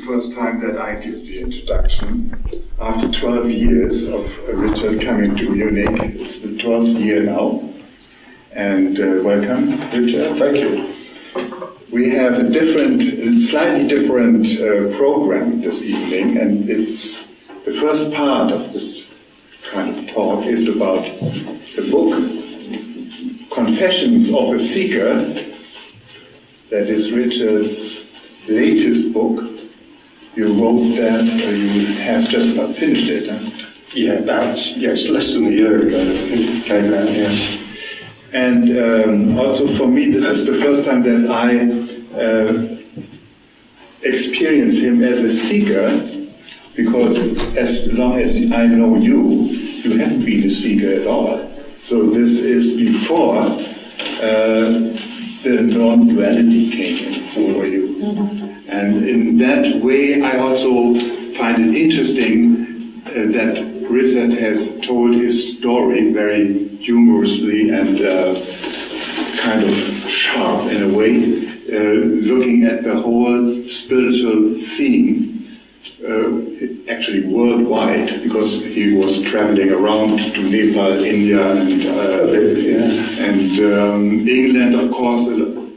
first time that I give the introduction. After 12 years of Richard coming to Munich, it's the 12th year now. And welcome, Richard. Thank you. We have a slightly different program this evening, and it's the first part of this kind of talk is about the book Confessions of a Seeker. That is Richard's latest book. You wrote that, or you have just about finished it, huh? Yeah, yes, less than a year ago it came out, yes. And also for me, this is the first time that I experience him as a seeker, because as long as I know you, you haven't been a seeker at all. So this is before the non-duality came in for you. Mm-hmm. And in that way, I also find it interesting that Richard has told his story very humorously and kind of sharp in a way, looking at the whole spiritual scene, actually worldwide, because he was traveling around to Nepal, India, and England, of course,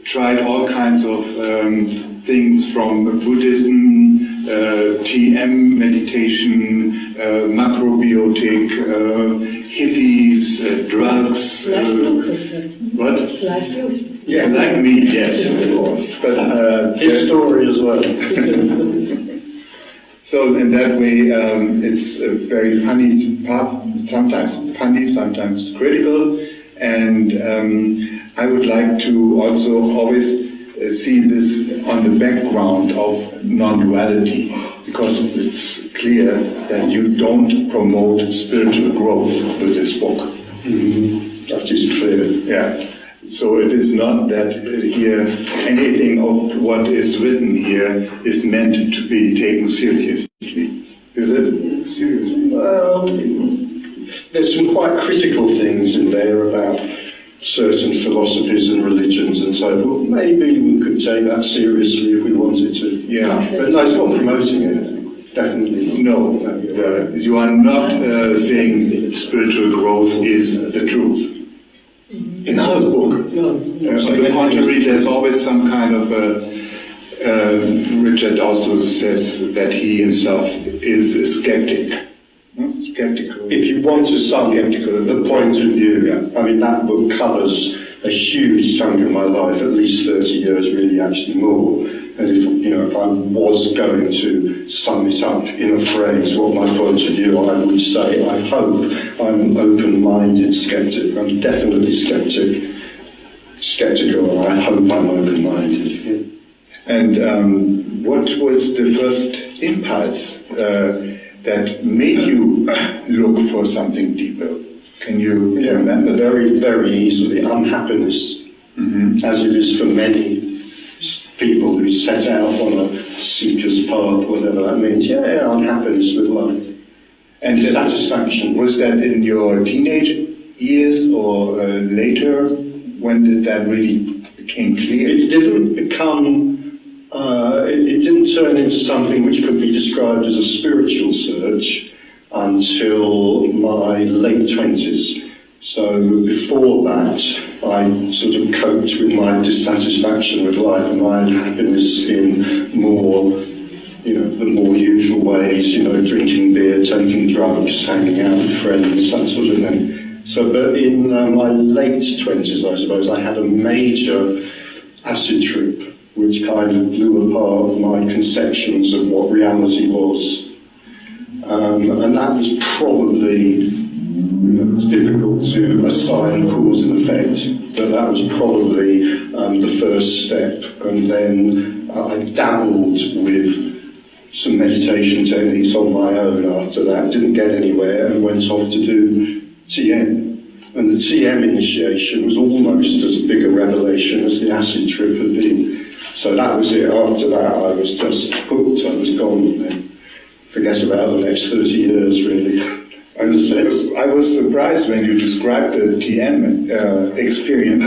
tried all kinds of things from Buddhism, TM meditation, macrobiotic, hippies, drugs. What? Like you. Yeah, like me, yes, of course. But his story as well. So in that way, it's a very funny part, sometimes funny, sometimes critical, and I would like to also always see this on the background of non-duality, because it's clear that you don't promote spiritual growth with this book. Mm-hmm. That is clear. Yeah. So it is not that here anything of what is written here is meant to be taken seriously. Is it? Seriously? Well, there's some quite critical things in there about certain philosophies and religions and so forth. Maybe we could take that seriously if we wanted to. Yeah. But no, it's not promoting it. Definitely not. No, you are not saying spiritual growth is the truth. In our book, no. On the contrary, there's always some kind of Richard also says that he himself is a skeptic. Skeptical. If you want to sum the point of view, I mean, that book covers a huge chunk of my life, at least 30 years, really, actually more. And if I was going to sum it up in a phrase, what my point of view, I would say, I hope I'm an open-minded skeptic. I'm definitely skeptical, and I hope I'm open-minded. Yeah. And what was the first impulse that made you look for something deeper? Can you remember? Very, very easily. Unhappiness, as it is for many people who set out on a seeker's path, whatever that means. Yeah, unhappiness with life. And dissatisfaction. Was that in your teenage years or later? When did that really become clear? It didn't become... it didn't turn into something which could be described as a spiritual search until my late 20s. So before that, I sort of coped with my dissatisfaction with life and my unhappiness in more, the more usual ways, drinking beer, taking drugs, hanging out with friends, that sort of thing. So, but in my late 20s, I suppose, I had a major acid trip, which kind of blew apart my conceptions of what reality was. And that was probably, it's difficult to assign cause and effect, but that was probably the first step. And then I dabbled with some meditation techniques on my own after that, didn't get anywhere, and went off to do TM. And the TM initiation was almost as big a revelation as the acid trip had been. So that was it. After that, I was just hooked. I was gone. Then forget about the next 30 years, really. I was surprised when you described the TM experience.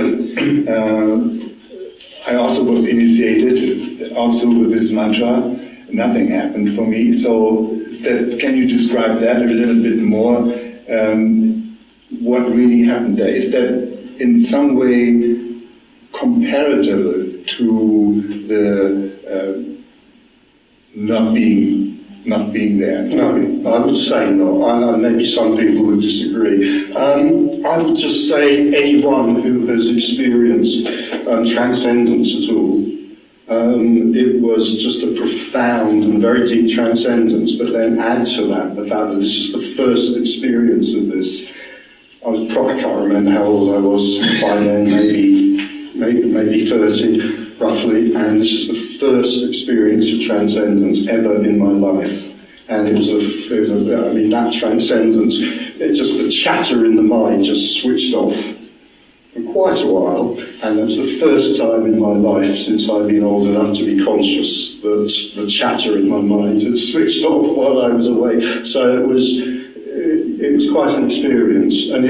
I also was initiated also with this mantra, nothing happened for me. So can you describe that a little bit more? What really happened there? Is that in some way comparable to the not being there? No, I would say not. Maybe some people would disagree. I would just say anyone who has experienced transcendence at all, it was just a profound and very deep transcendence, but then add to that the fact that this is the first experience of this. I probably can't remember how old I was by then, maybe 30 roughly, and this is the first experience of transcendence ever in my life. And it was that transcendence, the chatter in the mind just switched off for quite a while, and it was the first time in my life since I've been old enough to be conscious that the chatter in my mind had switched off while I was awake. So it was quite an experience, and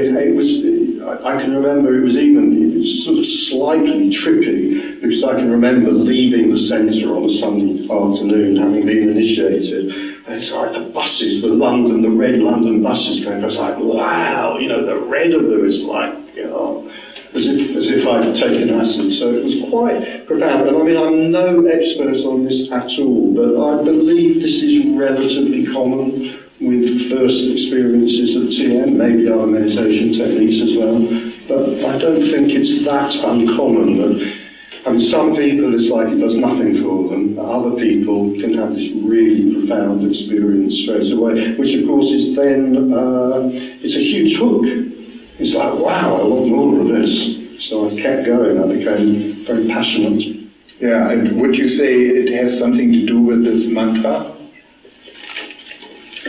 I can remember it was sort of slightly trippy, because I can remember leaving the centre on a Sunday afternoon, having been initiated, and it's like the buses, the red London buses going, I was like, wow, the red of them is like, as if I'd taken acid. So it was quite profound. And I mean, I'm no expert on this at all, but I believe this is relatively common with first experiences of TM, maybe other meditation techniques as well, but I don't think it's that uncommon. Some people, it's like it does nothing for them. Other people can have this really profound experience straight away, which of course is then, it's a huge hook. It's like, wow, I want more of this. So I kept going, I became very passionate. Yeah, and would you say it has something to do with this mantra?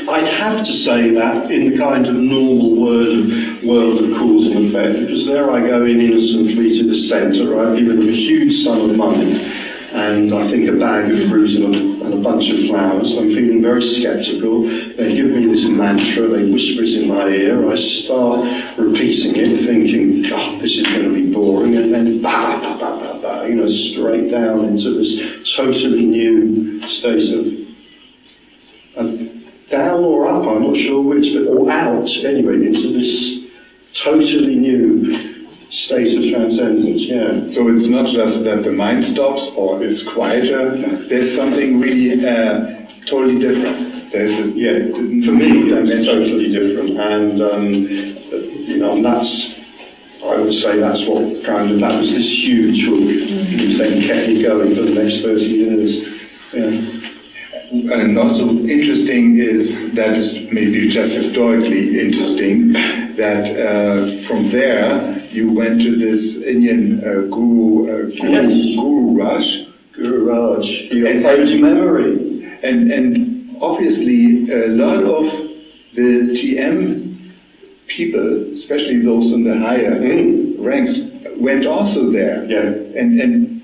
I'd have to say that in the kind of normal world of cause and effect, because there I go in innocently to the centre. I've given them a huge sum of money, and I think a bag of fruit and a bunch of flowers. I'm feeling very sceptical. They give me this mantra, they whisper it in my ear. I start repeating it, thinking, God, this is going to be boring, and then ba ba ba ba ba, straight down into this totally new state of down or up, I'm not sure which, or out, anyway, into this totally new state of transcendence, yeah. So it's not just that the mind stops or is quieter, there's something really totally different. There's for me, it's totally different, and and that's, I would say that was this huge hook, which then kept me going for the next 30 years, yeah. And also interesting is, that is maybe just historically interesting, that from there you went to this Indian Guru Raj. Guru Raj, your holy memory. And obviously a lot of the TM people, especially those in the higher ranks, went also there. Yeah. And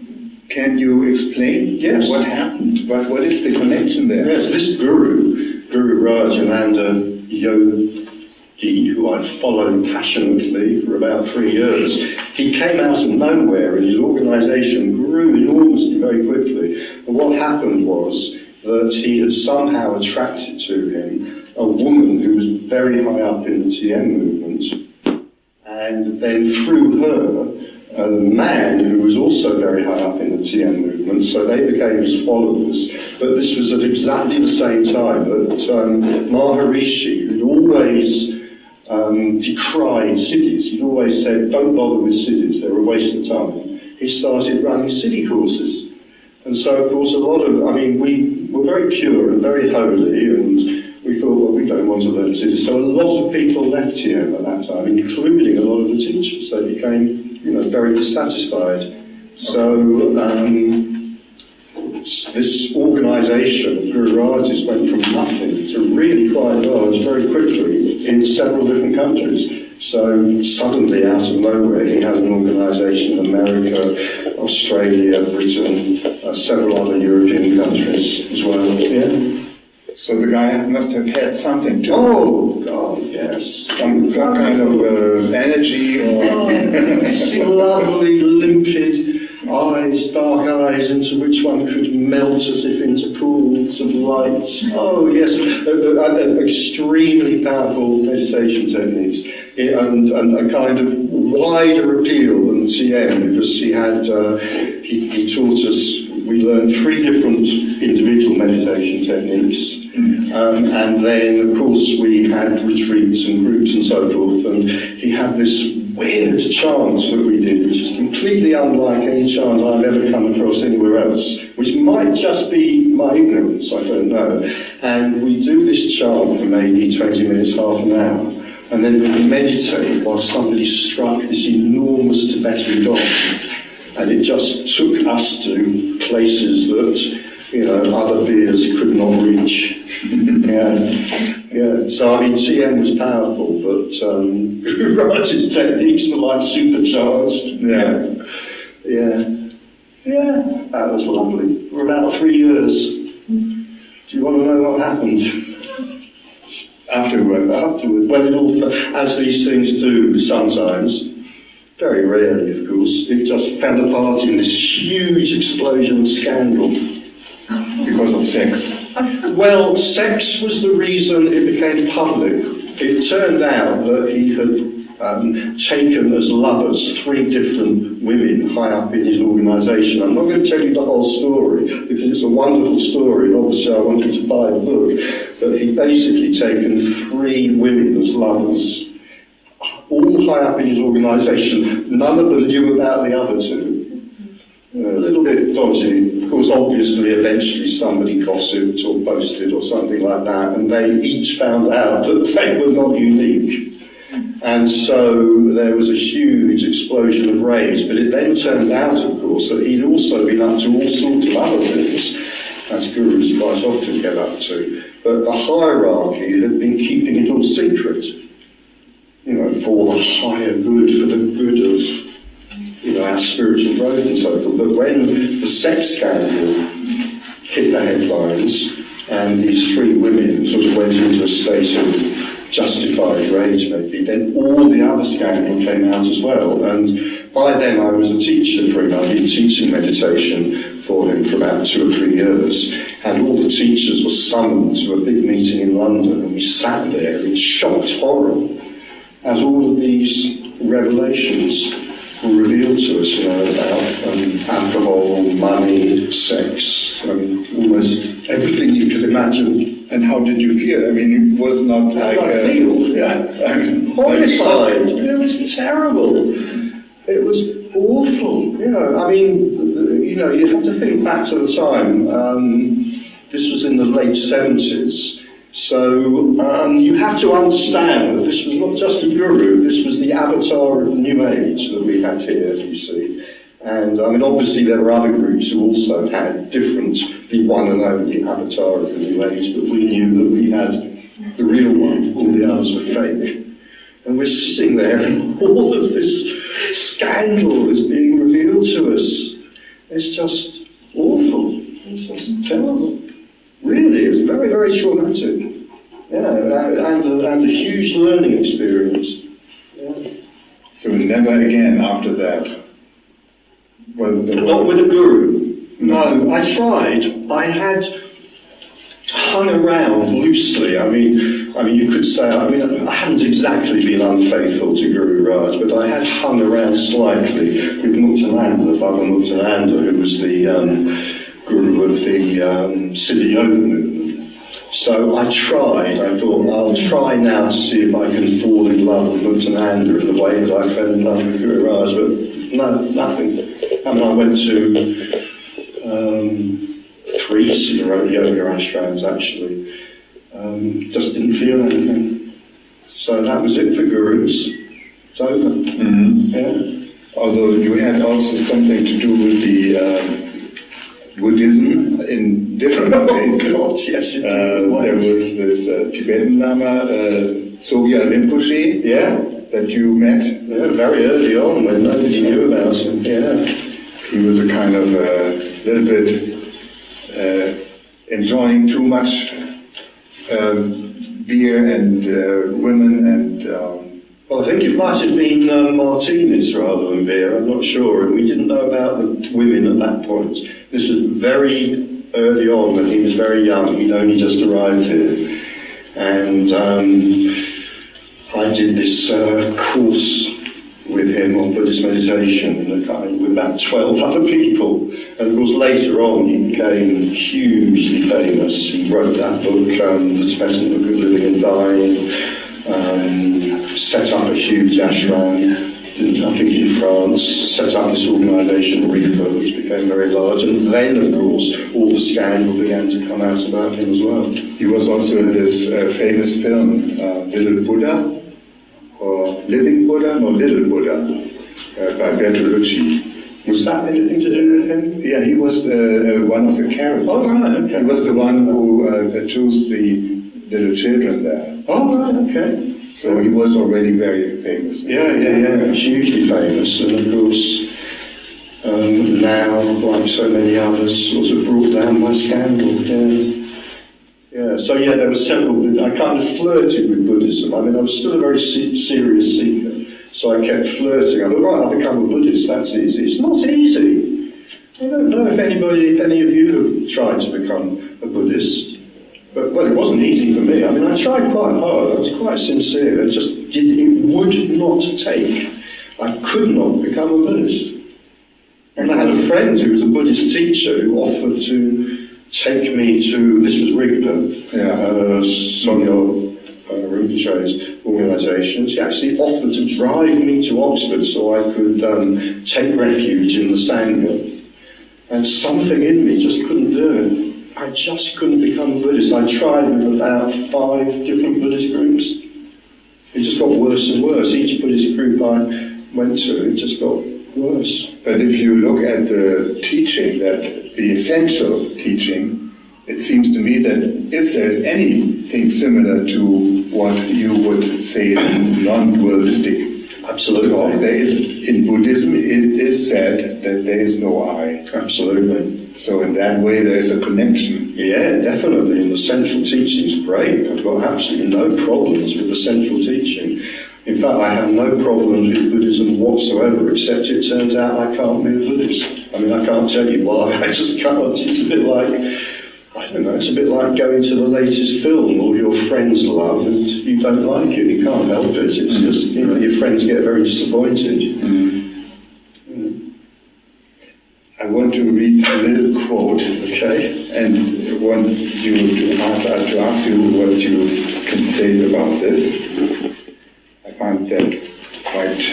can you explain what happened? What is the connection there? Yes, this Guru Raj Ananda Yogi, who I followed passionately for about 3 years, he came out of nowhere and his organisation grew enormously very quickly. And what happened was that he had somehow attracted to him a woman who was very high up in the TM movement, and then through her, a man who was also very high up in the TM movement, so they became his followers. But this was at exactly the same time that Maharishi, who'd always decried cities, he'd always said, don't bother with cities, they're a waste of time, he started running city courses. And so, of course, we were very pure and very holy, and we thought, well, we don't want to learn cities. So a lot of people left TM at that time, including a lot of the teachers. They became very dissatisfied. So this organisation of Guru Raj's went from nothing to really quite large very quickly in several different countries. So suddenly, out of nowhere, he had an organisation in America, Australia, Britain, several other European countries as well. Yeah. So the guy must have had something to Oh, God, yes. Some kind of energy or... lovely, limpid eyes, dark eyes, into which one could melt as if into pools of light. Oh yes, extremely powerful meditation techniques, and a kind of wider appeal than TM, because he had he taught us. We learned 3 different individual meditation techniques, and then of course we had retreats and groups and so forth, and he had this weird chant that we did, which is completely unlike any chant I've ever come across anywhere else, which might just be my ignorance, I don't know. And we do this chant for maybe 20 minutes, half an hour, and then we meditate while somebody struck this enormous Tibetan gong. And it just took us to places that, other beers could not reach. Yeah. So, I mean, TM was powerful, but Guru Raj's techniques were like supercharged. Yeah, that was lovely. For about 3 years. Do you want to know what happened? Afterward. Well, it all, as these things do sometimes, very rarely, of course, it just fell apart in this huge explosion of scandal. Because of sex? Well, sex was the reason it became public. It turned out that he had taken as lovers 3 different women high up in his organisation. I'm not going to tell you the whole story, because it's a wonderful story, and obviously I wanted to buy a book, but he'd basically taken 3 women as lovers, all high up in his organisation. None of them knew about the other 2. A little bit dodgy. Of course, obviously, eventually somebody gossiped or boasted or something like that, and they each found out that they were not unique. And so there was a huge explosion of rage, but it then turned out, of course, that he'd also been up to all sorts of other things, as gurus quite often get up to. But the hierarchy had been keeping it all secret, for the higher good, for the good of our spiritual growth and so forth. But when the sex scandal hit the headlines, and these 3 women sort of went into a state of justified rage, maybe, then all the other scandal came out as well. And by then I was a teacher for him. I'd been teaching meditation for him for about 2 or 3 years. And all the teachers were summoned to a big meeting in London, and we sat there in shocked horror as all of these revelations were revealed to us, about alcohol, money, sex, almost everything you could imagine. And how did you feel? I mean, it was not like... horrified. It was terrible. It was awful. You have to think back to the time. This was in the late 70s. So you have to understand that this was not just a guru, this was the avatar of the New Age that we had here, you see. And obviously there were other groups who also had the one and only avatar of the New Age, but we knew that we had the real one, all the others were fake. And we're sitting there and all of this scandal is being revealed to us. It's just awful, it's just terrible. Really, it was very, very traumatic. And a huge learning experience. Yeah. So never again after that? Not with a guru. No, I tried. I had hung around loosely. I mean, you could say, I hadn't exactly been unfaithful to Guru Raj, but I had hung around slightly with Muktananda, Baba Muktananda, who was the guru of the Siddha Yoga movement. So I tried. I thought, I'll try now to see if I can fall in love with Muktananda in the way that I fell in love with Guru Raj, but no, nothing. I went to 3 Siddha Yoga ashrams, actually. Just didn't feel anything. So that was it for gurus. It's over. Mm-hmm. Yeah. Although you had also something to do with the Buddhism in different ways. Oh God, yes. There was this Tibetan Lama, Sogyal Rinpoche, that you met. Yeah, very early on when nobody knew about him. Yeah. He was a kind of little bit enjoying too much beer and women and Well, I think it might have been martinis rather than beer, I'm not sure. And we didn't know about the women at that point. This was very early on when he was very young. He'd only just arrived here. And I did this course with him on Buddhist meditation with about 12 other people. And of course later on he became hugely famous. He wrote that book, The Tibetan Book of Living and Dying, set up a huge ashram, I think in France, set up this organisation, RIPA, which became very large, and then of course all the scandal began to come out about him as well. He was also in this famous film, Little Buddha, or Living Buddha, no, Little Buddha, by Bertolucci. Was that anything to do with him? Yeah, he was one of the characters. Oh, right, okay. He was the one who chose the little children there. Oh, right, okay. So he was already very famous. Yeah, hugely famous, and of course now, like so many others, sort of brought down by scandal. Yeah. So yeah, there were several. I kind of flirted with Buddhism. I mean, I was still a very serious seeker, so I kept flirting. I thought, right, I'll become a Buddhist. That's easy. It's not easy. I don't know if any of you have tried to become a Buddhist. But, well, it wasn't easy for me. I mean, I tried quite hard. I was quite sincere. It would not take. I could not become a Buddhist. And I had a friend who was a Buddhist teacher who offered to take me to, this was Rigpa, Sonyo Rinpoche's organisation. She actually offered to drive me to Oxford so I could take refuge in the Sangha. And something in me just couldn't do it. I just couldn't become a Buddhist. I tried with about 5 different Buddhist groups. It just got worse and worse. Each Buddhist group I went to, it just got worse. But if you look at the teaching, the essential teaching, it seems to me that if there's anything similar to what you would say in non-dualistic, absolutely, there is, in Buddhism, it is said that there is no I. Absolutely. So in that way, there is a connection. Yeah, definitely. And the central teaching is great. I've got absolutely no problems with the central teaching. In fact, I have no problems with Buddhism whatsoever, except it turns out I can't be a Buddhist. I mean, I can't tell you why. I just can't. It's a bit like, I don't know, it's a bit like going to the latest film all your friends love and you don't like it. You can't help it. It's just, you know, your friends get very disappointed. I want to read a little quote, okay, and want you to ask you what you can say about this. I find that quite.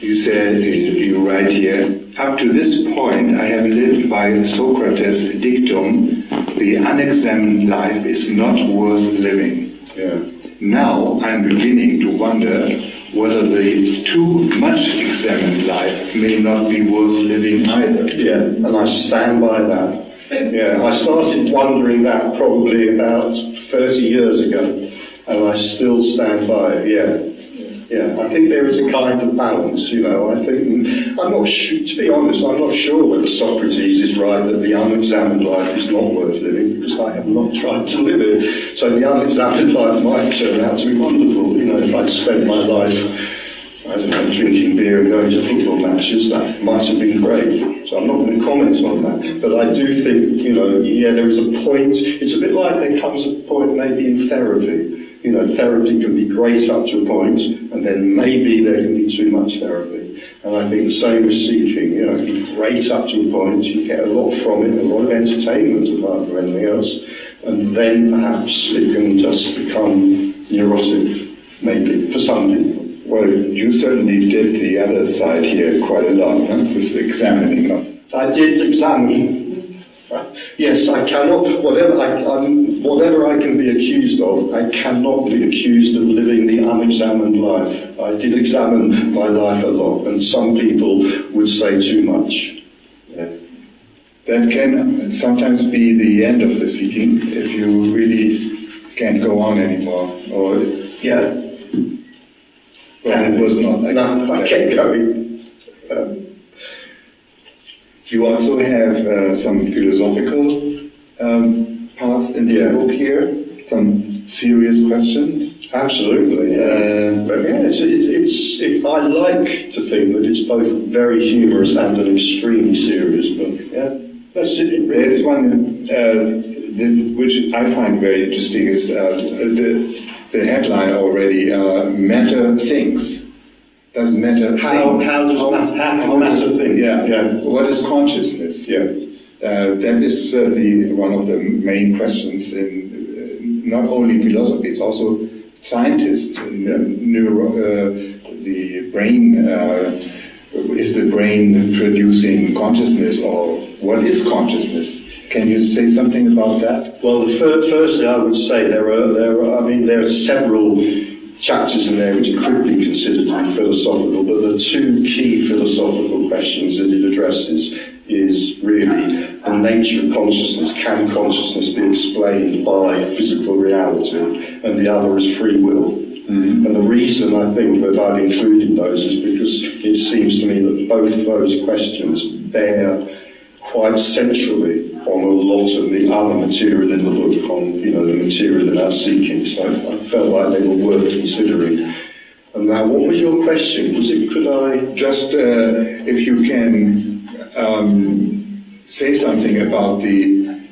You said, you write here, up to this point I have lived by Socrates' dictum, the unexamined life is not worth living. Yeah. Now I'm beginning to wonder whether the too much examined life may not be worth living either. Yeah, and I stand by that. Yeah, I started wondering that probably about 30 years ago, and I still stand by it, yeah. Yeah, I think there is a kind of balance, you know. I think, I'm not sure, to be honest, I'm not sure whether Socrates is right that the unexamined life is not worth living, because I have not tried to live it. So the unexamined life might turn out to be wonderful, you know, if I'd spent my life, I don't know, drinking beer and going to football matches, that might have been great. So I'm not going to comment on that. But I do think, you know, yeah, there is a point, it's a bit like there comes a point maybe in therapy. You know, therapy can be great up to a point, and then maybe there can be too much therapy. And I think the same with seeking, you know, it can be great up to a point, you get a lot from it, a lot of entertainment apart from anything else, and then perhaps it can just become neurotic, maybe, for some people. Well, you certainly did the other side here quite a lot, huh? This examining of... I did examine. Yes, I cannot, whatever I can be accused of, I cannot be accused of living the unexamined life. I did examine my life a lot, and some people would say too much. Yeah. That can sometimes be the end of the seeking, if you really can't go on anymore, or... Yeah. Well, it was not like no, I kept going. You also have some philosophical parts in this book here, some serious questions. Absolutely. But yeah, I like to think that it's both very humorous and an extremely serious book. Yeah, that's it. There's one which I find very interesting is the headline already. Matter thinks. Doesn't matter. How does matter think? Yeah. What is consciousness? Yeah. That is certainly one of the main questions in not only philosophy, it's also scientists. The brain, is the brain producing consciousness, or what is consciousness? Can you say something about that? Well, firstly, I would say there are several chapters in there which could be considered to be philosophical, but the two key philosophical questions that it addresses is really the nature of consciousness. Can consciousness be explained by physical reality? And the other is free will. Mm-hmm. And the reason I think that I've included those is because it seems to me that both those questions bear quite centrally on a lot of the other material in the book, on the material about seeking. So I felt like they were worth considering. And now, what was your question? Could I just if you can say something about the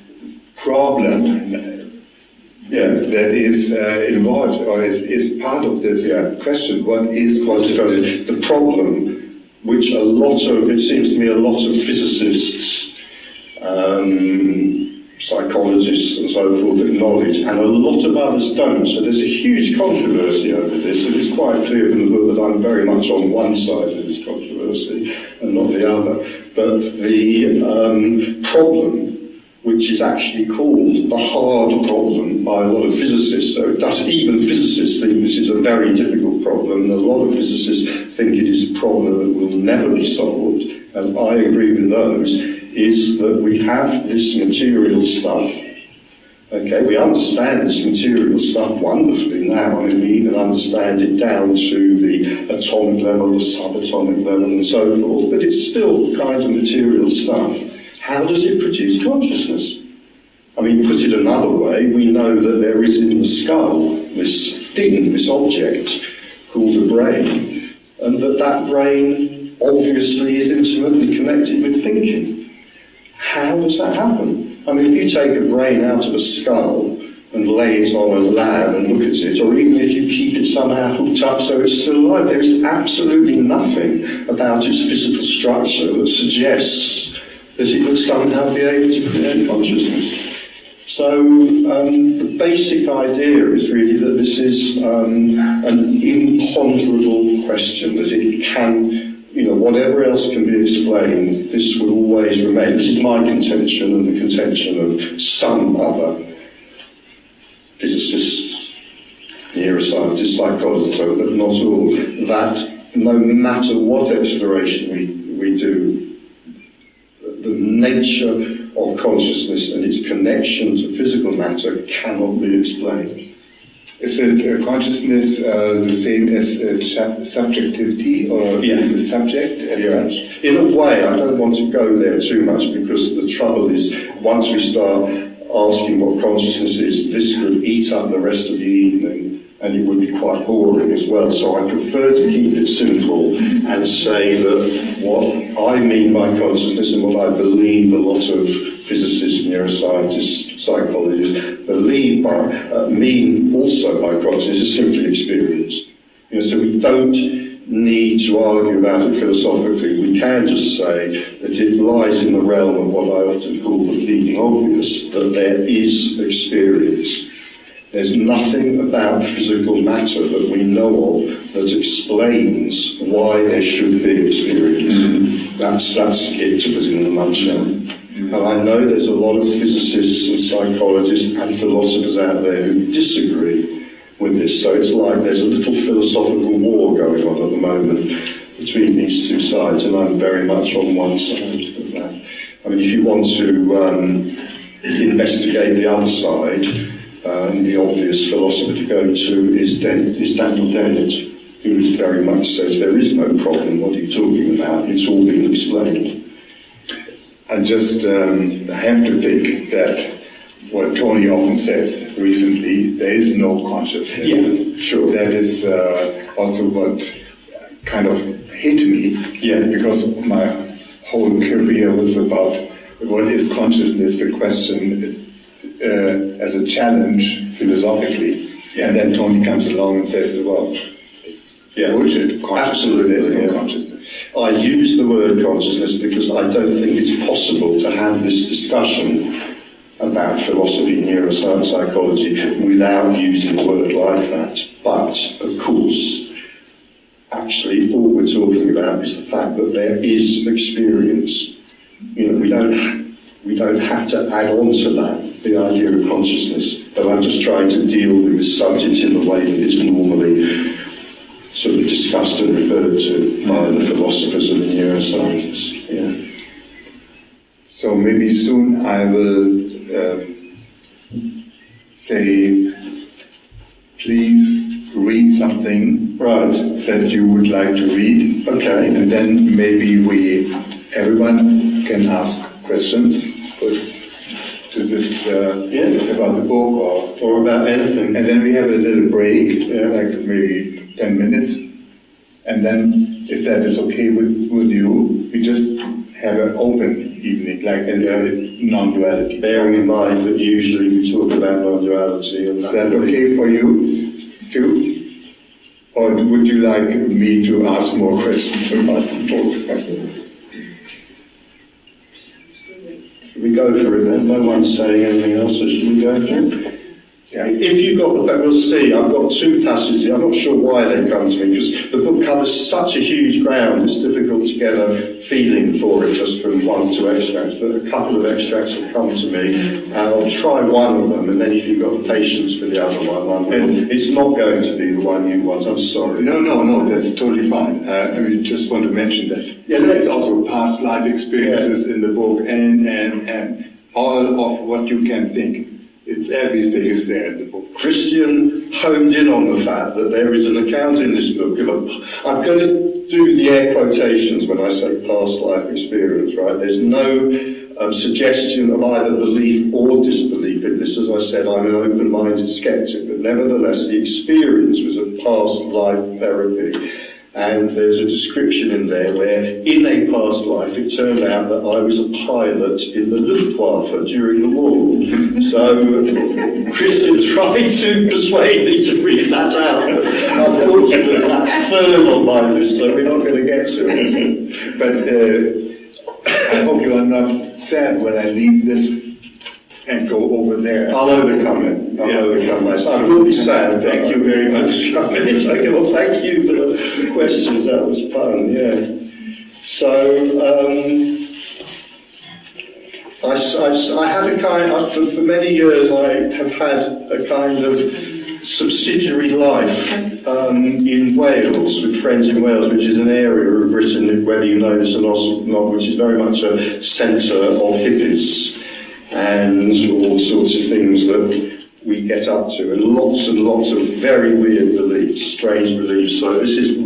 problem that is involved, or is part of this question? What is consciousness? The problem, which it seems to me a lot of physicists, psychologists and so forth acknowledge, and a lot of others don't. So there's a huge controversy over this, and it's quite clear in the book that I'm very much on one side of this controversy and not the other. But the problem, which is actually called the hard problem by a lot of physicists, so even physicists think this is a very difficult problem, and a lot of physicists think it is a problem that will never be solved, and I agree with those, is that we have this material stuff. Okay, we understand this material stuff wonderfully now. I mean, we even understand it down to the atomic level, the subatomic level, and so forth, but it's still kind of material stuff. How does it produce consciousness? I mean, put it another way, we know that there is in the skull this thing, this object called the brain, and that brain obviously is intimately connected with thinking. How does that happen? I mean, if you take a brain out of a skull and lay it on a lab and look at it, or even if you keep it somehow hooked up so it's still alive, there is absolutely nothing about its physical structure that suggests that it would somehow be able to create consciousness. So the basic idea is really that this is an imponderable question, that it can, whatever else can be explained, this will always remain. This is my contention and the contention of some other physicists, neuroscientists, psychologists, but not all, that no matter what exploration we do, the nature of consciousness and its connection to physical matter cannot be explained. Is it consciousness the same as subjectivity, or the subject as such? In a way, I don't want to go there too much, because the trouble is, once we start asking what consciousness is, this could eat up the rest of the evening, and it would be quite boring as well. So I prefer to keep it simple and say that what I mean by consciousness, and what I believe a lot of physicists, neuroscientists, psychologists mean also by consciousness, is simply experience. So we don't need to argue about it philosophically. We can just say that it lies in the realm of what I often call the bleeding obvious, that there is experience. There's nothing about physical matter that we know of that explains why there should be experience. Mm-hmm. That's it, to put it in a nutshell. Mm-hmm. And I know there's a lot of physicists and psychologists and philosophers out there who disagree with this. So it's like there's a little philosophical war going on at the moment between these two sides, and I'm very much on one side of that. I mean, if you want to investigate the other side, the obvious philosopher to go to is Daniel Dennett, who very much says there is no problem. What are you talking about? It's all been explained. I just have to think that what Tony often says recently, there is no consciousness. Yeah, sure. That is also what kind of hit me, because my whole career was about what is consciousness, the question as a challenge philosophically. And then Tony comes along and says, well, it's bullshit. Absolutely, there's no consciousness. I use the word consciousness because I don't think it's possible to have this discussion about philosophy, neuroscience, psychology without using a word like that. But, of course, actually all we're talking about is the fact that there is experience. You know, we don't have to add on to that the idea of consciousness, but I'm just trying to deal with the subject in the way that it's normally sort of discussed and referred to by the philosophers and the neuroscientists. Yeah. So maybe soon I will say, please read something that you would like to read. Okay. And then maybe everyone can ask questions to this about the book or about anything. And then we have a little break, like maybe 10 minutes. And then, if that is okay with you, we just have an open evening, like as non-duality. Bearing in mind that usually we talk about non-duality. Is that okay for you too? Or would you like me to ask more questions about the book? Should we go for it then? No one's saying anything else, so should we go for it? Yeah. If you've got the book, we'll see. I've got two passages. I'm not sure why they come to me, because the book covers such a huge ground, it's difficult to get a feeling for it just from one or two extracts. But a couple of extracts have come to me, and I'll try one of them, and then if you've got the patience for the other one, it's not going to be the one you want. I'm sorry. No, that's totally fine. I mean, just want to mention that. Yeah, there's also past life experiences in the book, and all of what you can think. It's everything is there in the book. Christian honed in on the fact that there is an account in this book of I'm going to do the air quotations when I say past life experience, right? There's no suggestion of either belief or disbelief in this. As I said, I'm an open-minded skeptic, but nevertheless, the experience was a past life therapy. And there's a description in there where, in a past life, it turned out that I was a pilot in the Luftwaffe during the war. So Christian tried to persuade me to read that out, but unfortunately that's third on my list, so we're not going to get to it. But I hope you are not sad when I leave this and go over there. I'll overcome it. I'll overcome myself. I will be sad. Thank you very much. It's okay. Well, thank you for the questions. That was fun. Yeah. So I have a kind of, for many years I have had a kind of subsidiary life in Wales, with friends in Wales, which is an area of Britain, whether you know this or not, which is very much a centre of hippies and all sorts of things that we get up to, and lots of very weird beliefs, strange beliefs. So this is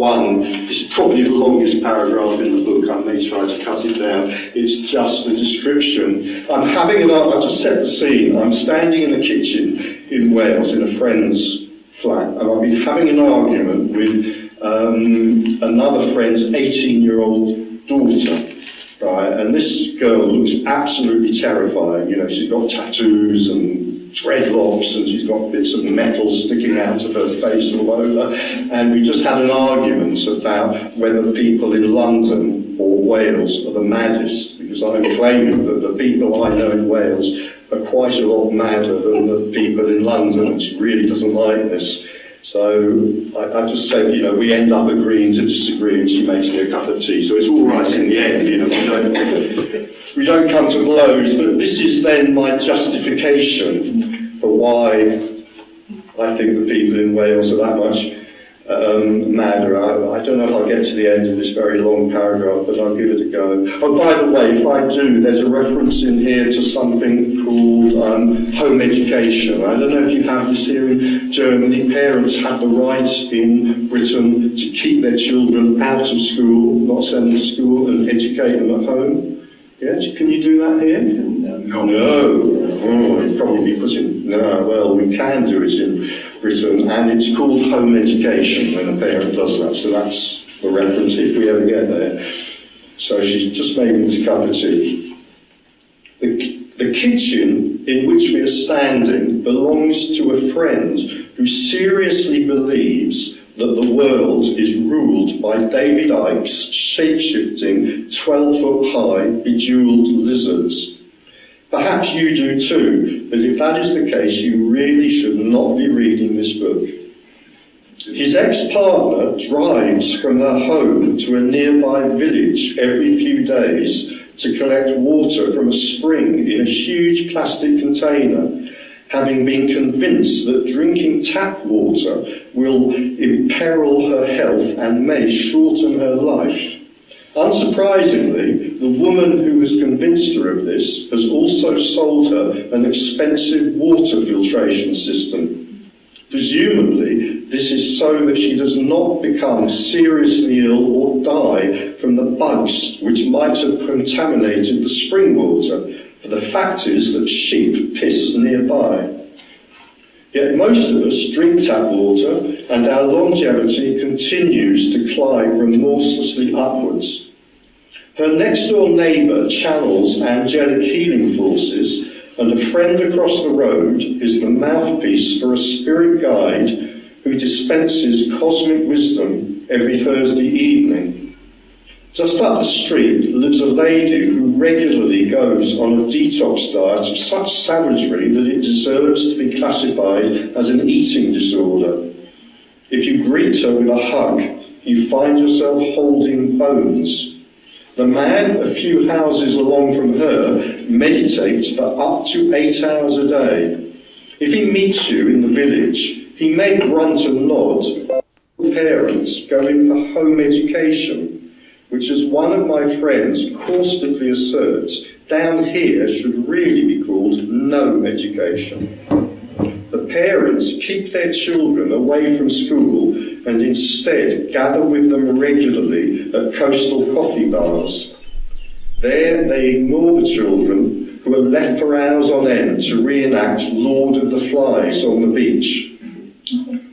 probably the longest paragraph in the book. I may try to cut it down. It's just the description. I'll just set the scene. I'm standing in a kitchen in Wales in a friend's flat, and I've been having an argument with another friend's 18-year-old daughter. Right, and this girl looks absolutely terrifying. You know, she's got tattoos and dreadlocks, and she's got bits of metal sticking out of her face all over. And we just had an argument about whether people in London or Wales are the maddest, because I'm claiming that the people I know in Wales are quite a lot madder than the people in London, and she really doesn't like this. So I just said, you know, we end up agreeing to disagree, and she makes me a cup of tea. So it's all right in the end, you know. We don't come to blows, but this is then my justification for why I think the people in Wales are that much madder. I don't know if I'll get to the end of this very long paragraph, but I'll give it a go. Oh, by the way, if I do, there's a reference in here to something called home education. I don't know if you have this here in Germany. Parents have the right in Britain to keep their children out of school, not send them to school, and educate them at home. Yeah, can you do that here? No. Oh, you'd probably be putting, no, well, we can do it in Britain, and it's called home education when a parent does that, so that's the reference if we ever get there. So she's just making this cup of tea. The kitchen in which we are standing belongs to a friend who seriously believes that the world is ruled by David Icke's shape-shifting, 12-foot-high, bejeweled lizards. Perhaps you do too, but if that is the case, you really should not be reading this book. His ex-partner drives from her home to a nearby village every few days to collect water from a spring in a huge plastic container, having been convinced that drinking tap water will imperil her health and may shorten her life. Unsurprisingly, the woman who has convinced her of this has also sold her an expensive water filtration system. Presumably, this is so that she does not become seriously ill or die from the bugs which might have contaminated the spring water, for the fact is that sheep piss nearby. Yet most of us drink tap water, and our longevity continues to climb remorselessly upwards. Her next-door neighbour channels angelic healing forces, and a friend across the road is the mouthpiece for a spirit guide who dispenses cosmic wisdom every Thursday evening. Just up the street lives a lady who regularly goes on a detox diet of such savagery that it deserves to be classified as an eating disorder. If you greet her with a hug, you find yourself holding bones. The man a few houses along from her meditates for up to 8 hours a day. If he meets you in the village, he may grunt and nod. Parents going for home education, which, as one of my friends caustically asserts, down here should really be called no education. The parents keep their children away from school and instead gather with them regularly at coastal coffee bars. There they ignore the children who are left for hours on end to reenact Lord of the Flies on the beach.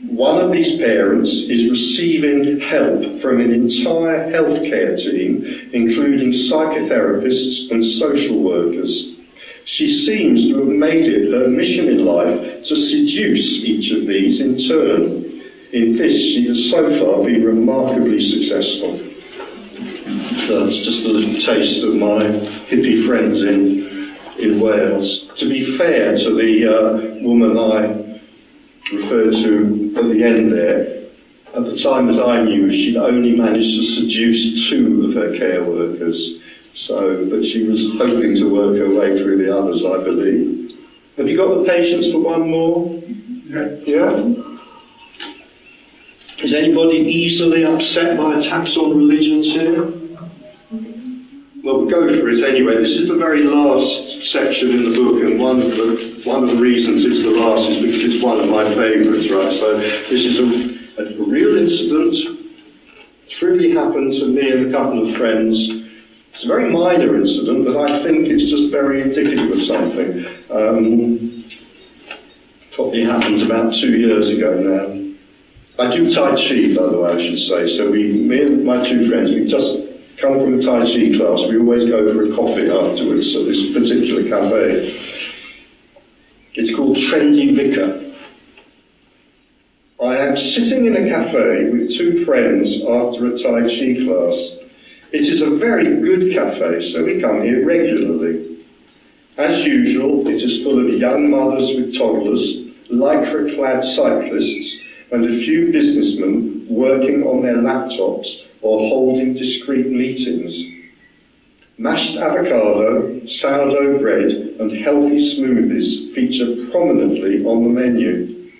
One of these parents is receiving help from an entire healthcare team, including psychotherapists and social workers. She seems to have made it her mission in life to seduce each of these in turn. In this, she has so far been remarkably successful. So that's just a little taste of my hippie friends in Wales. To be fair to the woman I referred to at the end there, at the time that I knew, she'd only managed to seduce 2 of her care workers. But she was hoping to work her way through the others, I believe. Have you got the patience for one more? Yeah? Is anybody easily upset by attacks on religions here? Well, we'll go for it anyway. This is the very last section in the book, and one of the reasons it's the last is because it's one of my favourites, right? So this is a real incident. It's really happened to me and a couple of friends. It's a very minor incident, but I think it's just very indicative of something. Probably happened about 2 years ago now. I do Tai Chi, by the way, I should say. So me and my 2 friends, we just come from a Tai Chi class. We always go for a coffee afterwards at this particular cafe. It's called Trendy Vicar. I am sitting in a cafe with 2 friends after a Tai Chi class. It is a very good cafe, so we come here regularly. As usual, it is full of young mothers with toddlers, lycra-clad cyclists, and a few businessmen working on their laptops or holding discreet meetings. Mashed avocado, sourdough bread, and healthy smoothies feature prominently on the menu.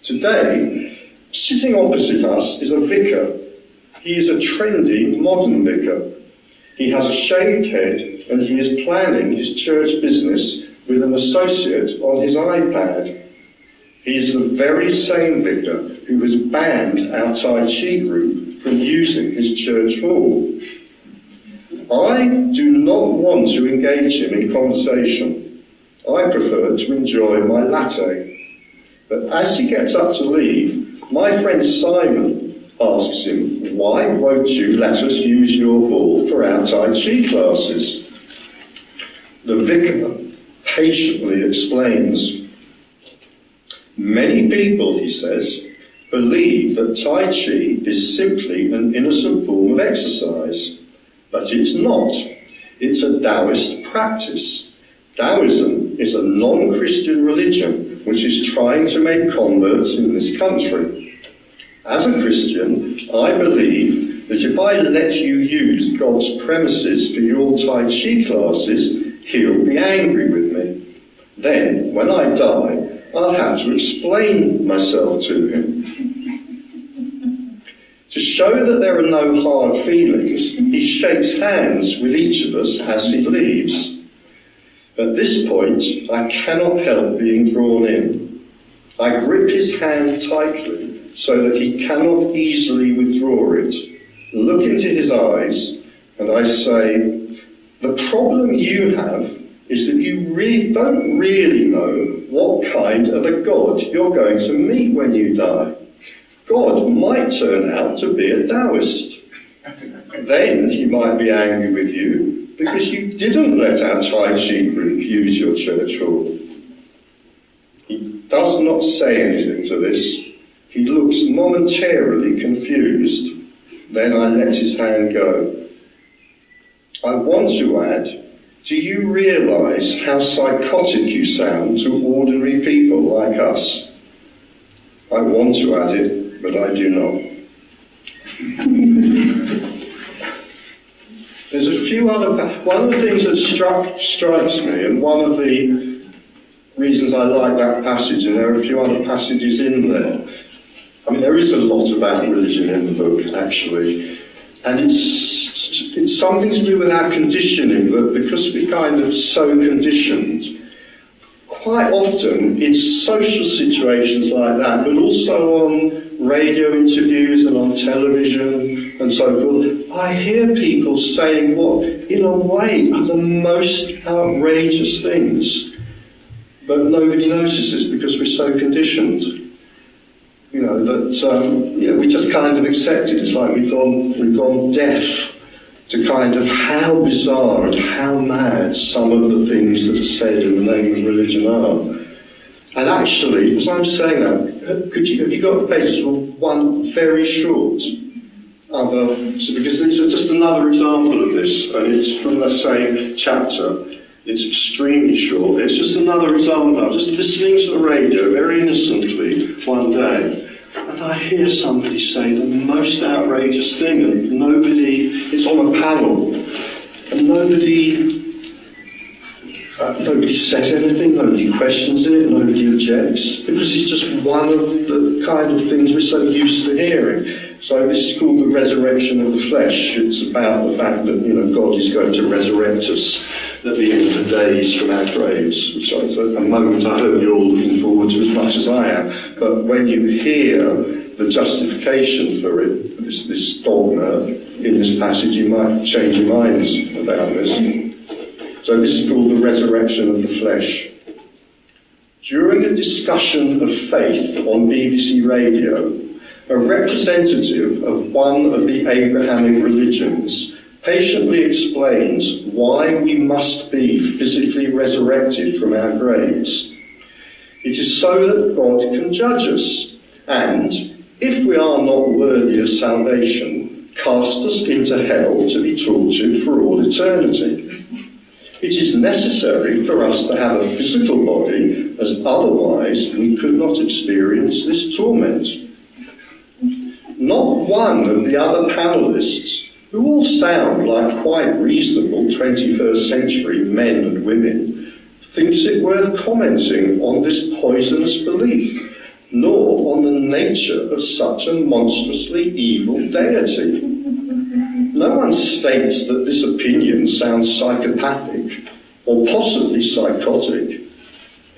Today, sitting opposite us is a vicar. He is a trendy, modern vicar. He has a shaved head, and he is planning his church business with an associate on his iPad. He is the very same vicar who has banned our Tai Chi group from using his church hall. I do not want to engage him in conversation. I prefer to enjoy my latte. But as he gets up to leave, my friend Simon asks him, why won't you let us use your hall for our Tai Chi classes? The vicar patiently explains. Many people, he says, believe that Tai Chi is simply an innocent form of exercise, but it's not. It's a Taoist practice. Taoism is a non-Christian religion which is trying to make converts in this country. As a Christian, I believe that if I let you use God's premises for your Tai Chi classes, he'll be angry with me. Then, when I die, I'll have to explain myself to him. To show that there are no hard feelings, he shakes hands with each of us as he leaves. At this point, I cannot help being drawn in. I grip his hand tightly so that he cannot easily withdraw it, look into his eyes, and I say, the problem you have is that you don't really know what kind of a God you're going to meet when you die. God might turn out to be a Taoist. Then he might be angry with you because you didn't let our Tai Chi group use your church hall. He does not say anything to this. He looks momentarily confused. Then I let his hand go. I want to add, do you realise how psychotic you sound to ordinary people like us? I want to add it, but I do not. There's a few other... One of the things that strikes me, and one of the reasons I like that passage, and there are a few other passages in there, I mean, there is a lot about religion in the book, actually, and it's something to do with our conditioning, that because we're kind of so conditioned, quite often in social situations like that, but also on radio interviews and on television and so forth, I hear people saying what, in a way, are the most outrageous things, but nobody notices because we're so conditioned. You know, that we just kind of accept it. It's like we've gone deaf to kind of how bizarre and how mad some of the things that are said in the name of religion are. And actually, as I'm saying that, have you got pages? Well, one very short other, because this is just another example of this, and it's from the same chapter. It's extremely short. It's just another example. I'm just listening to the radio very innocently one day, and I hear somebody say the most outrageous thing, and it's on a panel, and nobody says anything, nobody questions it, nobody objects, because it's just one of the kind of things we're so used to hearing. So this is called the resurrection of the flesh. It's about the fact that God is going to resurrect us at the end of the days from our graves, which is a moment I hope you're all looking forward to as much as I am. But when you hear the justification for it, this dogma in this passage, you might change your minds about this. So this is called the resurrection of the flesh. During a discussion of faith on BBC Radio, a representative of one of the Abrahamic religions patiently explains why we must be physically resurrected from our graves. It is so that God can judge us, and, if we are not worthy of salvation, cast us into hell to be tortured for all eternity. It is necessary for us to have a physical body, as otherwise we could not experience this torment. Not one of the other panellists, who all sound like quite reasonable 21st century men and women, thinks it worth commenting on this poisonous belief, nor on the nature of such a monstrously evil deity. No one states that this opinion sounds psychopathic or possibly psychotic.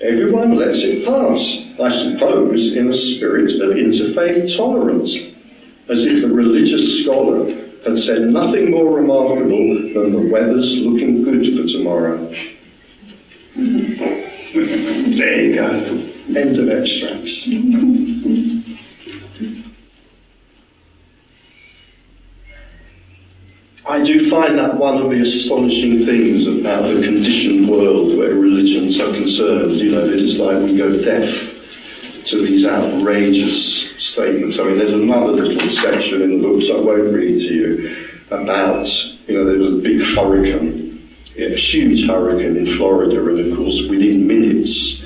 Everyone lets it pass, I suppose, in a spirit of interfaith tolerance, as if the religious scholar had said nothing more remarkable than the weather's looking good for tomorrow. There you go. End of extracts. I do find that one of the astonishing things about the conditioned world where religions are concerned. You know, it is like we go deaf to these outrageous statements. I mean, there's another little section in the books I won't read to you about, you know, there was a big hurricane, a huge hurricane in Florida, and of course within minutes,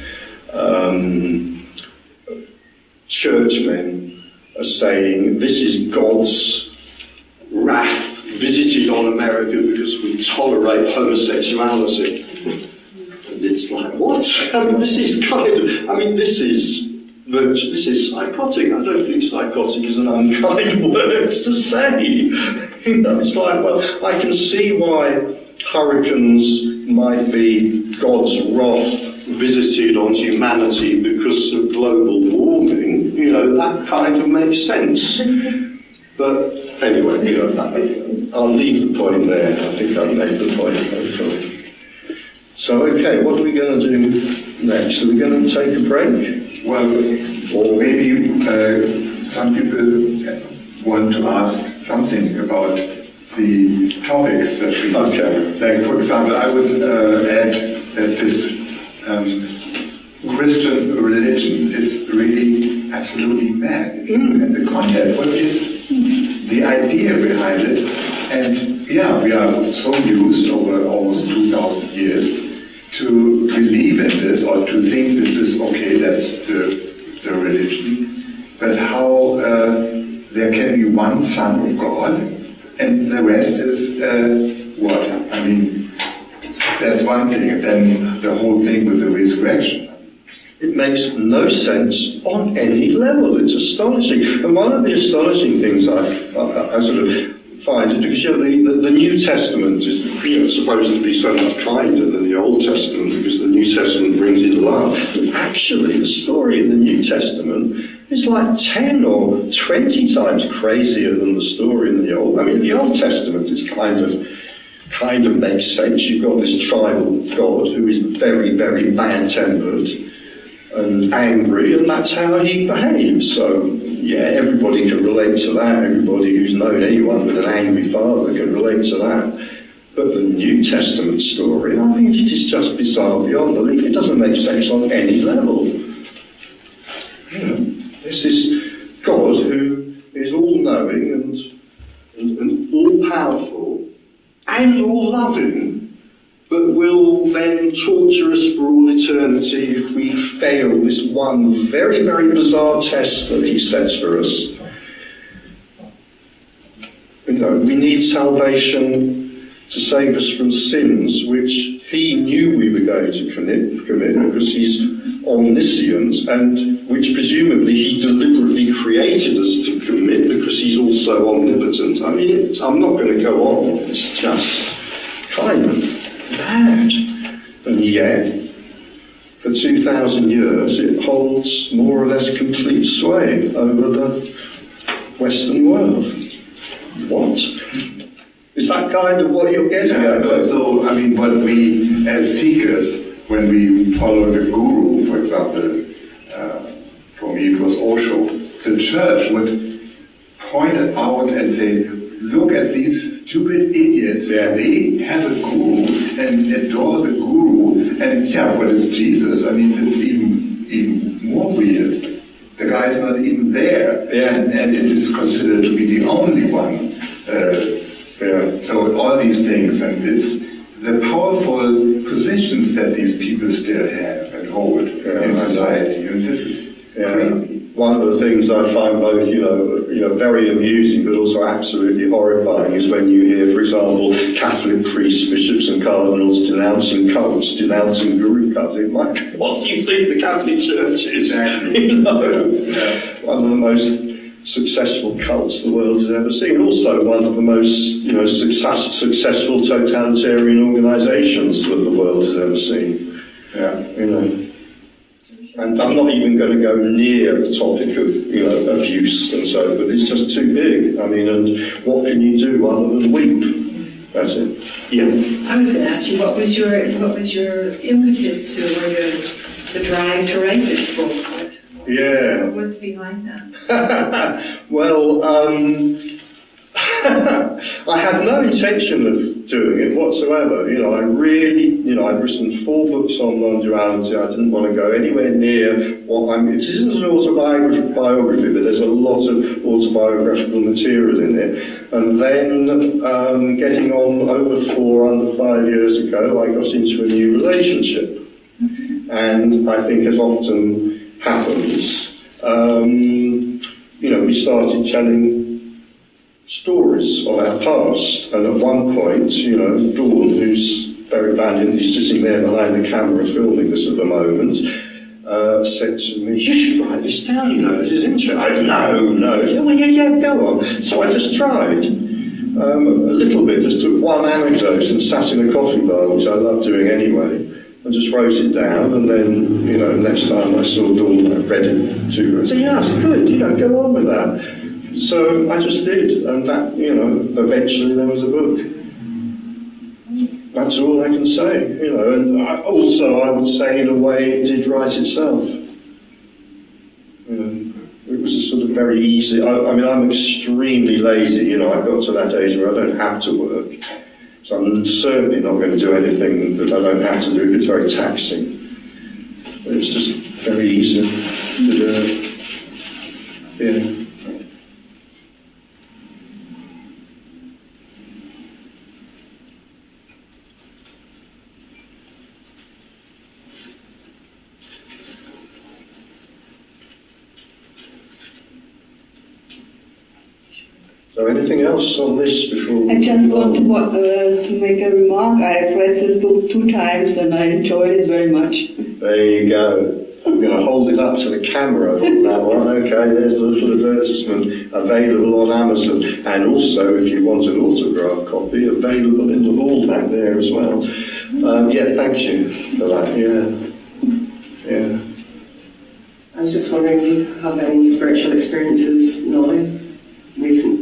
churchmen are saying this is God's wrath visited on America because we tolerate homosexuality. And it's like, what? I mean, this is psychotic. I don't think psychotic is an unkind word to say. You know, it's like, well, I can see why hurricanes might be God's wrath visited on humanity because of global warming. You know, that kind of makes sense. But anyway, you know, I'll leave the point there. I think I've made the point, hopefully. So, okay, what are we going to do next? Are we going to take a break? Well, or maybe some people want to ask something about the topics that we... Okay. Like, for example, I would add that this Christian religion is really absolutely mad. And the content, what is the idea behind it? And yeah, we are so used over almost 2,000 years to believe in this or to think this is okay, that's the religion. But how there can be one Son of God and the rest is what? I mean, that's one thing. And then the whole thing with the resurrection. It makes no sense on any level. It's astonishing. And one of the astonishing things I sort of find is because, you know, the New Testament is, you know, supposed to be so much kinder than the Old Testament because the New Testament brings in love. But actually, the story in the New Testament is like 10 or 20 times crazier than the story in the Old. I mean, the Old Testament is kind of makes sense. You've got this tribal God who is very, very bad-tempered and angry, and that's how he behaves. So, yeah, everybody can relate to that. Everybody who's known anyone with an angry father can relate to that. But the New Testament story, I mean, it is just bizarre beyond belief. It doesn't make sense on any level. You know, this is God who is all-knowing and all-powerful and all-loving, but will then torture us for all eternity if we fail this one very, very bizarre test that he sets for us. You know, we need salvation to save us from sins which he knew we were going to commit because he's omniscient, and which presumably he deliberately created us to commit because he's also omnipotent. I mean, I'm not going to go on. It's just kind of bad. And yet, for 2,000 years, it holds more or less complete sway over the Western world. What? Is that kind of what you're getting at? So, I mean, what we, as seekers, when we follow the guru, for example, for me it was Osho, the church would point it out and say, look at these stupid idiots, they have a guru and adore the guru, and yeah, what is Jesus? I mean, it's even more weird. The guy is not even there, and it is considered to be the only one. So all these things, and it's the powerful positions that these people still have and hold in society, and this is crazy. One of the things I find both, you know, very amusing but also absolutely horrifying is when you hear, for example, Catholic priests, bishops and cardinals denouncing cults, denouncing guru cults. Like, what do you think the Catholic Church is? Exactly. You know, one of the most successful cults the world has ever seen. Also one of the most, you know, successful totalitarian organisations that the world has ever seen. Yeah. You know. And I'm not even going to go near the topic of, you know, abuse and so, but it's just too big. I mean, and what can you do other than weep? That's it. Yeah. I was going to ask you, what was your impetus to, or the drive to write this book? Yeah. What was behind that? Well, I had no intention of doing it whatsoever. You know, I really, you know, I'd written 4 books on non-duality. I didn't want to go anywhere near what it isn't an autobiography, but there's a lot of autobiographical material in it. And then, getting on over 4 under 5 years ago, I got into a new relationship. And I think, as often happens, you know, we started telling stories of our past, and at one point, you know, Dawn, who's very valiantly sitting there behind the camera filming this at the moment, said to me, "You should write this down, you know, it's interesting." I said, no. Well, yeah, go on. So I just tried. A little bit, just took one anecdote and sat in a coffee bar, which I love doing anyway, and just wrote it down, and then, you know, next time I saw Dawn, I read it to her and said, "Yeah, that's good, you know, go on with that." So I just did, and that, you know, eventually there was a book. That's all I can say, you know, and I would say, in a way, it did write itself. You know, it was a sort of very easy, I mean, I'm extremely lazy, you know, I've got to that age where I don't have to work. So I'm certainly not going to do anything that I don't have to do. It's very taxing. It's just very easy to do. Yeah. So anything else on this before? I just want to make a remark. I've read this book 2 times and I enjoyed it very much. There you go. I'm going to hold it up to the camera on that one. Okay, there's a little advertisement available on Amazon. And also, if you want an autograph copy, available in the hall back there as well. Yeah, thank you for that. Yeah. I was just wondering if you have any spiritual experiences now, recently?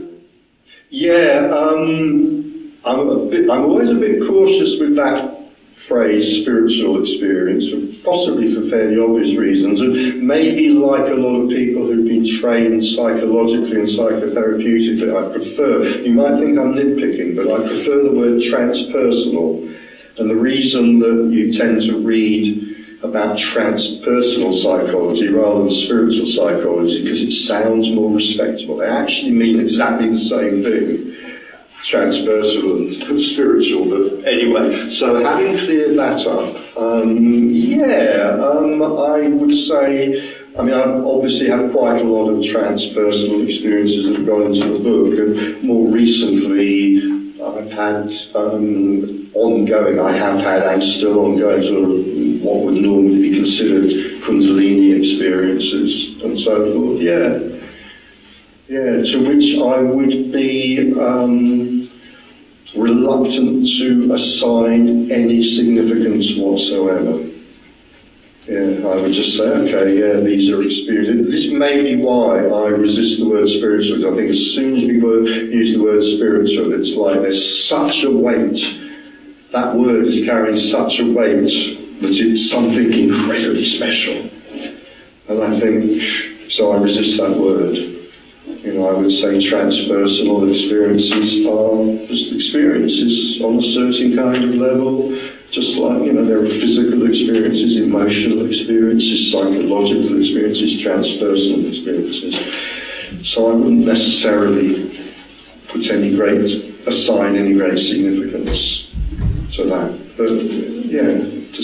Yeah, I'm always a bit cautious with that phrase, spiritual experience, possibly for fairly obvious reasons, and maybe like a lot of people who've been trained psychologically and psychotherapeutically, I prefer, you might think I'm nitpicking, but I prefer the word transpersonal, and the reason that you tend to read about transpersonal psychology rather than spiritual psychology because it sounds more respectable. They actually mean exactly the same thing, transpersonal and spiritual, but anyway, so having cleared that up, I would say, I mean, I've obviously had quite a lot of transpersonal experiences that have gone into the book, and more recently I've had I have had and still ongoing sort of what would normally be considered Kundalini experiences and so forth. Yeah, to which I would be reluctant to assign any significance whatsoever. Yeah, I would just say, okay, yeah, these are experiences. This may be why I resist the word spiritual. I think as soon as we use the word spiritual, it's like there's such a weight. That word is carrying such a weight that it's something incredibly special. And I think, so I resist that word. You know, I would say transpersonal experiences are just experiences on a certain kind of level. Just like, you know, there are physical experiences, emotional experiences, psychological experiences, transpersonal experiences. So I wouldn't necessarily assign any great significance to that. But yeah, to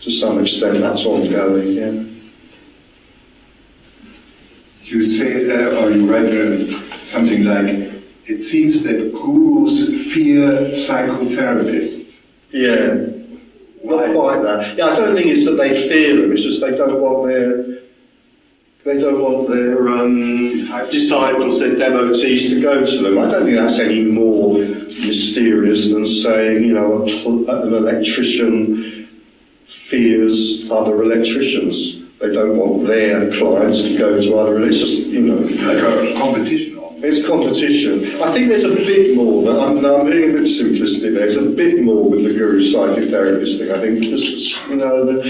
some extent that's ongoing, yeah. You say, or you write something like, it seems that gurus fear psychotherapists. Yeah, not quite that. Yeah, I don't think it's that they fear them. It's just they don't want their disciples, their devotees, to go to them. I don't think that's any more mysterious than saying, you know, an electrician fears other electricians. They don't want their clients to go to other religions, you know. Like a competition. It's competition. I think there's a bit more, I'm being a bit simplistic there, there's a bit more with the guru psychotherapist thing. I think just, you know,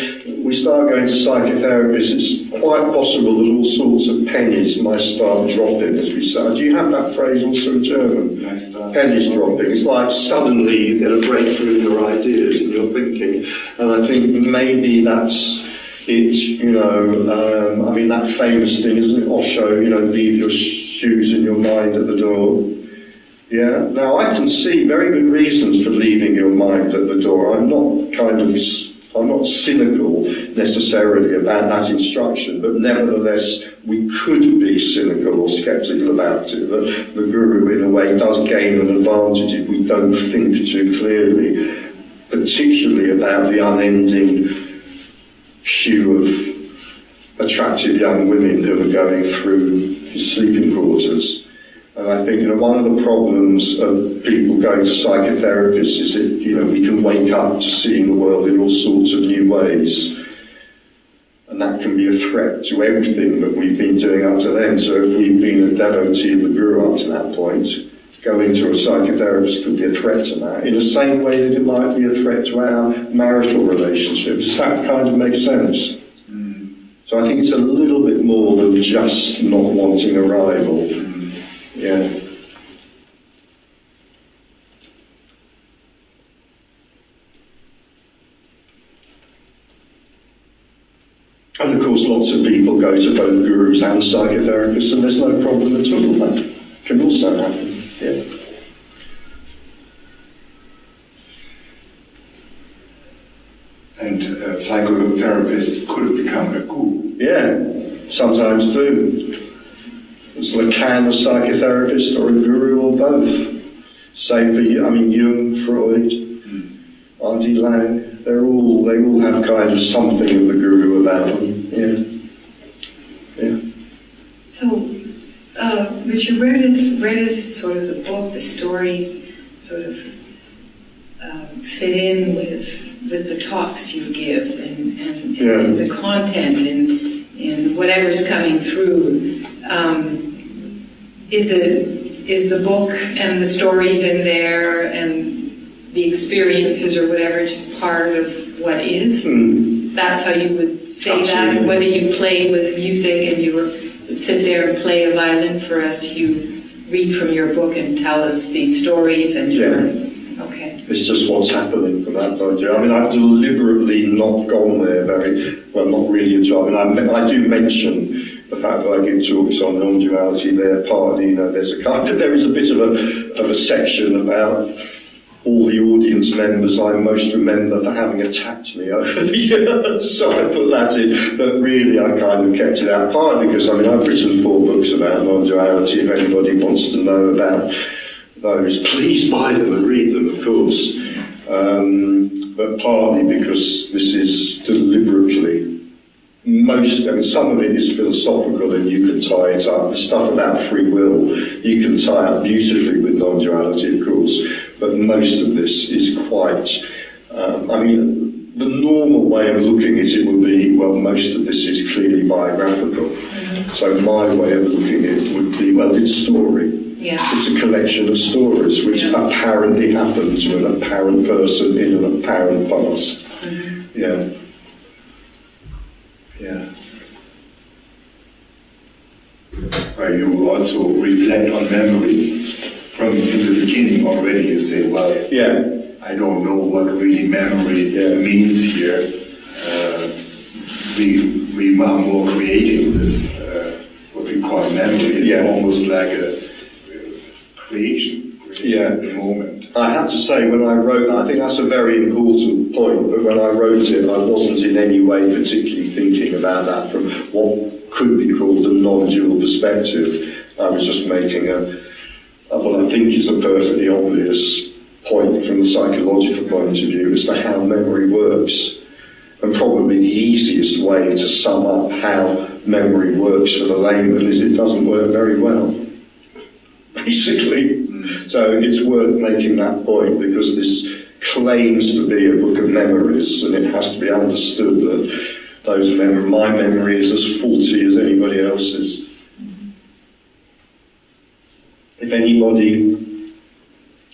we start going to psychotherapists, it's quite possible that all sorts of pennies might start dropping, as we say. Do you have that phrase also in German? Yes, pennies dropping. It's like suddenly you get a breakthrough in your ideas and your thinking. And I think maybe that's it, you know, I mean, that famous thing, isn't it, Osho, you know, leave your shoes in your mind at the door. Yeah. Now, I can see very good reasons for leaving your mind at the door. I'm not cynical necessarily about that instruction, but nevertheless, we could be cynical or sceptical about it. The guru, in a way, does gain an advantage if we don't think too clearly, particularly about the unending queue of attractive young women who are going through his sleeping quarters. And I think, you know, one of the problems of people going to psychotherapists is that, you know, we can wake up to seeing the world in all sorts of new ways. And that can be a threat to everything that we've been doing up to then. So if we've been a devotee of the guru up to that point, going to a psychotherapist could be a threat to that, in the same way that it might be a threat to our marital relationships. Does that kind of make sense? So I think it's a little bit more than just not wanting a rival. Yeah. And of course lots of people go to both gurus and psychotherapists and there's no problem at all. That can also happen. Yeah. And psychotherapists could become a guru. Yeah, sometimes do. It's like, can a psychotherapist or a guru or both? Same for, I mean, Jung, Freud, R.D. Lang, they all have kind of something of the guru about them. Yeah. Yeah. So, Richard, where does sort of the book, the stories, sort of fit in with the talks you give and the content and whatever's coming through? Is the book and the stories in there and the experiences or whatever just part of what is? That's how you would say Absolutely. that? Whether you played with music and you would sit there and play a violin for us, you read from your book and tell us these stories and okay. It's just what's happening from that point of view. I mean, I've deliberately not gone there very, well, not really at all. I mean, I do mention the fact that I give talks on non-duality there, partly, you know, there is a bit of a section about all the audience members I most remember for having attacked me over the years, so I put that in, but really I kind of kept it out, partly because, I mean, I've written 4 books about non-duality. If anybody wants to know about those, please buy them and read them, of course, but partly because this is deliberately, I mean, some of it is philosophical and you can tie it up. The stuff about free will, you can tie up beautifully with non-duality, of course, but most of this is quite, I mean, the normal way of looking at it would be, well, most of this is clearly biographical. So my way of looking at it would be, well, it's story. Yeah. It's a collection of stories which apparently happened to an apparent person in an apparent past. Yeah. Yeah. Where you also reflect on memory from in the beginning already. You say, well, I don't know what really memory means here. We are more creating this, what we call memory. It's almost like a creation. At the moment. I have to say, when I wrote that, I think that's a very important point, but when I wrote it, I wasn't in any way particularly thinking about that from what could be called a non-dual perspective. I was just making what I think is a perfectly obvious point from the psychological point of view as to how memory works. And probably the easiest way to sum up how memory works for the layman is it doesn't work very well, basically. So it's worth making that point because this claims to be a book of memories, and it has to be understood that those memories. My memory is as faulty as anybody else's. If anybody,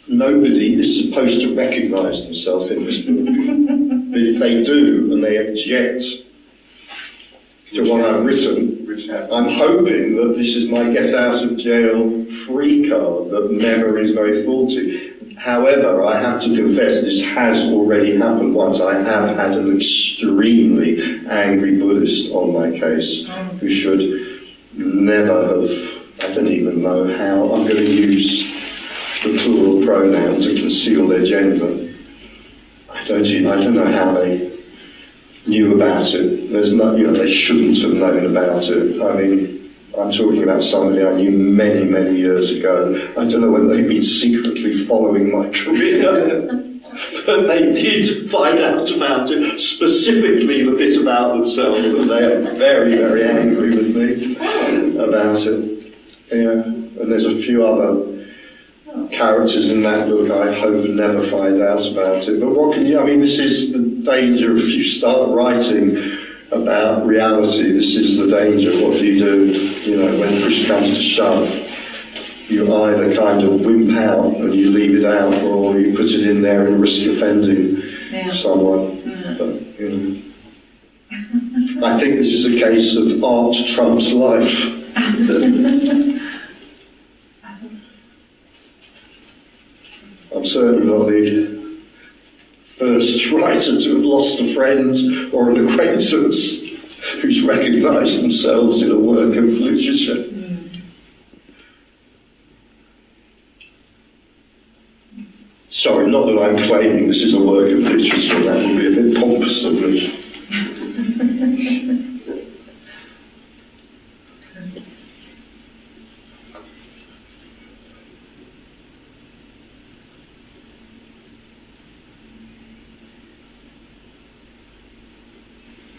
nobody is supposed to recognise themselves in this book. But if they do, and they object to what I've written, I'm hoping that this is my get out of jail free card, that memory is very faulty. However, I have to confess this has already happened once. I have had an extremely angry Buddhist on my case who should never have, I don't even know how, I'm going to use the plural pronoun to conceal their gender. I don't know how they knew about it. There's no, they shouldn't have known about it. I mean, I'm talking about somebody I knew many, many years ago. I don't know whether they've been secretly following my career, but they did find out about it, specifically the bit about themselves, and they are very, very angry with me about it. Yeah, and there's a few other characters in that book I hope never find out about it. But what can you, I mean, this is the danger if you start writing about reality. This is the danger. What do? When push comes to shove, you either kind of wimp out and you leave it out, or you put it in there and risk offending someone. But, I think this is a case of art trumps life. I'm certainly not the first writer to have lost a friend or an acquaintance who's recognised themselves in a work of literature. Sorry, not that I'm claiming this is a work of literature, that would be a bit pompous of me.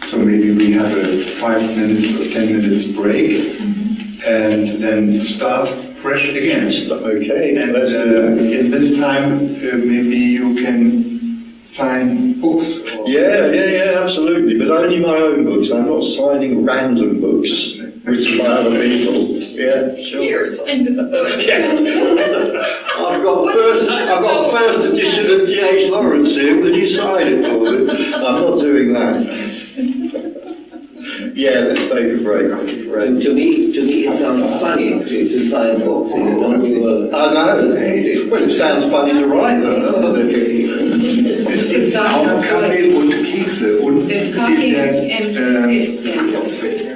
So maybe we have a 5 minutes or 10 minutes break, and then start fresh again. Okay, and let's do that. in this time, maybe you can sign books. Or Yeah, absolutely. But only my own books. I'm not signing random books written by other people. Yeah, sure. Here, sign this book. Yes. I've got first edition of D.H. Lawrence here. Will you sign it for me? I'm not doing that. Yeah, let's take a break. Right. To me, it sounds funny to sign books in a non-dual. I know. Well, it sounds funny to write them, doesn't it? Es ist auch Kaffee und Kekse und There's coffee and biscuits.